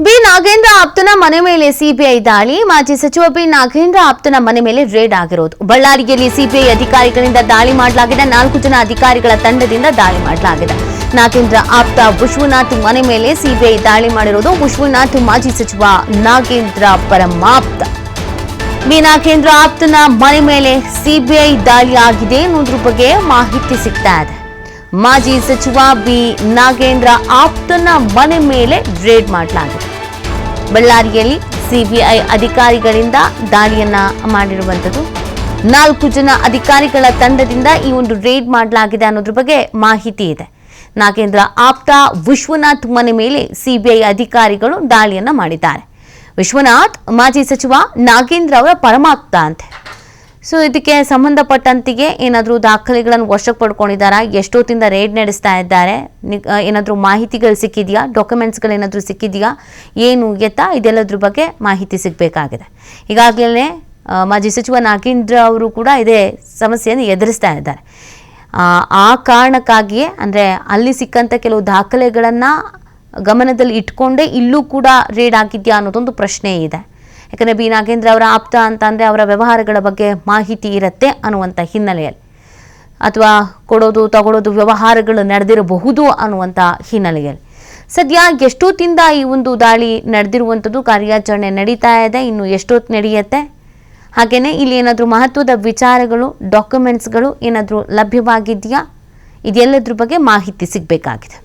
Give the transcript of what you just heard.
B Nagendra ಆಪ್ತನ ಮನೆ ಮೇಲೆ CBI ದಾಳಿ. ಮಾಜಿ ಸಚಿವ ಬಿ ನಾಗೇಂದ್ರ ಆಪ್ತನ ಮನೆ ಮೇಲೆ ರೇಡ್ ಆಗಿರೋದು. ಬಳ್ಳಾರಿಯಲ್ಲಿ ಸಿಬಿಐ ಅಧಿಕಾರಿಗಳಿಂದ ದಾಳಿ ಮಾಡಲಾಗಿದೆ. 4 ಜನ ಅಧಿಕಾರಿಗಳ ತಂಡದಿಂದ ದಾಳಿ ಮಾಡಲಾಗಿದೆ. ನಾಗೇಂದ್ರ ಆಪ್ತ ವಿಶ್ವನಾಥ್ ಮನೆ ಮೇಲೆ ಸಿಬಿಐ ದಾಳಿ ಮಾಡಿರೋದು. ವಿಶ್ವನಾಥ್ ಮಾಜಿ ಸಚಿವ ನಾಗೇಂದ್ರ ಪರಮಾಪ್ತ. ಬಿ ನಾಗೇಂದ್ರ ಆಪ್ತನ ಮನೆ ಮೇಲೆ ಸಿಬಿಐ ದಾಳಿ ಆಗಿದೆ ಅನ್ನೋದ್ರ ಬಗ್ಗೆ ಮಾಹಿತಿ ಸಿಗ್ತಾ ಇದೆ. ಮಾಜಿ ಸಚಿವ ಬಿ ನಾಗೇಂದ್ರ ಆಪ್ತನ ಮನೆ ಮೇಲೆ ರೇಡ್ ಮಾಡಲಾಗಿದೆ. ಬಳ್ಳಾರಿಯಲ್ಲಿ ಸಿಬಿಐ ಅಧಿಕಾರಿಗಳಿಂದ ದಾಳಿಯನ್ನ ಮಾಡಿರುವಂಥದ್ದು. 4 ಜನ ಅಧಿಕಾರಿಗಳ ತಂಡದಿಂದ ಈ ಒಂದು ರೇಡ್ ಮಾಡಲಾಗಿದೆ ಅನ್ನೋದ್ರ ಬಗ್ಗೆ ಮಾಹಿತಿ ಇದೆ. ನಾಗೇಂದ್ರ ಆಪ್ತ ವಿಶ್ವನಾಥ್ ಮನೆ ಮೇಲೆ ಸಿಬಿಐ ಅಧಿಕಾರಿಗಳು ದಾಳಿಯನ್ನ ಮಾಡಿದ್ದಾರೆ. ವಿಶ್ವನಾಥ್ ಮಾಜಿ ಸಚಿವ ನಾಗೇಂದ್ರ ಅವರ ಪರಮಾಪ್ತ ಅಂತೆ. ಸೊ ಇದಕ್ಕೆ ಸಂಬಂಧಪಟ್ಟಂತೆಗೆ ಏನಾದರೂ ದಾಖಲೆಗಳನ್ನು ವಶಕ್ಕೆ ಪಡ್ಕೊಂಡಿದ್ದಾರಾ, ಎಷ್ಟೊತ್ತಿಂದ ರೇಡ್ ನಡೆಸ್ತಾ ಇದ್ದಾರೆ, ಏನಾದರೂ ಮಾಹಿತಿಗಳು ಸಿಕ್ಕಿದೆಯಾ, ಡಾಕ್ಯುಮೆಂಟ್ಸ್ಗಳೇನಾದರೂ ಸಿಕ್ಕಿದೆಯಾ, ಏನು ಎತ್ತಾ ಇದೆಲ್ಲದ್ರ ಬಗ್ಗೆ ಮಾಹಿತಿ ಸಿಗಬೇಕಾಗಿದೆ. ಈಗಾಗಲೇ ಮಾಜಿ ಸಚಿವ ನಾಗೇಂದ್ರ ಅವರು ಕೂಡ ಇದೇ ಸಮಸ್ಯೆಯನ್ನು ಎದುರಿಸ್ತಾ ಇದ್ದಾರೆ. ಆ ಕಾರಣಕ್ಕಾಗಿಯೇ ಅಂದರೆ ಅಲ್ಲಿ ಸಿಕ್ಕಂಥ ಕೆಲವು ದಾಖಲೆಗಳನ್ನು ಗಮನದಲ್ಲಿ ಇಟ್ಕೊಂಡೇ ಇಲ್ಲೂ ಕೂಡ ರೇಡ್ ಆಗಿದೆಯಾ ಅನ್ನೋದೊಂದು ಪ್ರಶ್ನೆ ಇದೆ. ಯಾಕಂದರೆ ಬಿ ನಾಗೇಂದ್ರ ಅವರ ಆಪ್ತ ಅಂತಂದರೆ ಅವರ ವ್ಯವಹಾರಗಳ ಬಗ್ಗೆ ಮಾಹಿತಿ ಇರುತ್ತೆ ಅನ್ನುವಂಥ ಹಿನ್ನೆಲೆಯಲ್ಲಿ, ಅಥವಾ ಕೊಡೋದು ತಗೊಳ್ಳೋದು ವ್ಯವಹಾರಗಳು ನಡೆದಿರಬಹುದು ಅನ್ನುವಂಥ ಹಿನ್ನೆಲೆಯಲ್ಲಿ ಸದ್ಯ ಎಷ್ಟೊತ್ತಿಂದ ಈ ಒಂದು ದಾಳಿ ನಡೆದಿರುವಂಥದ್ದು, ಕಾರ್ಯಾಚರಣೆ ನಡೀತಾ ಇದೆ, ಇನ್ನು ಎಷ್ಟೊತ್ತು ನಡೆಯುತ್ತೆ, ಹಾಗೆಯೇ ಇಲ್ಲಿ ಏನಾದರೂ ಮಹತ್ವದ ವಿಚಾರಗಳು, ಡಾಕ್ಯುಮೆಂಟ್ಸ್ಗಳು ಏನಾದರೂ ಲಭ್ಯವಾಗಿದೆಯಾ, ಇದೆಲ್ಲದ್ರ ಬಗ್ಗೆ ಮಾಹಿತಿ ಸಿಗಬೇಕಾಗಿದೆ.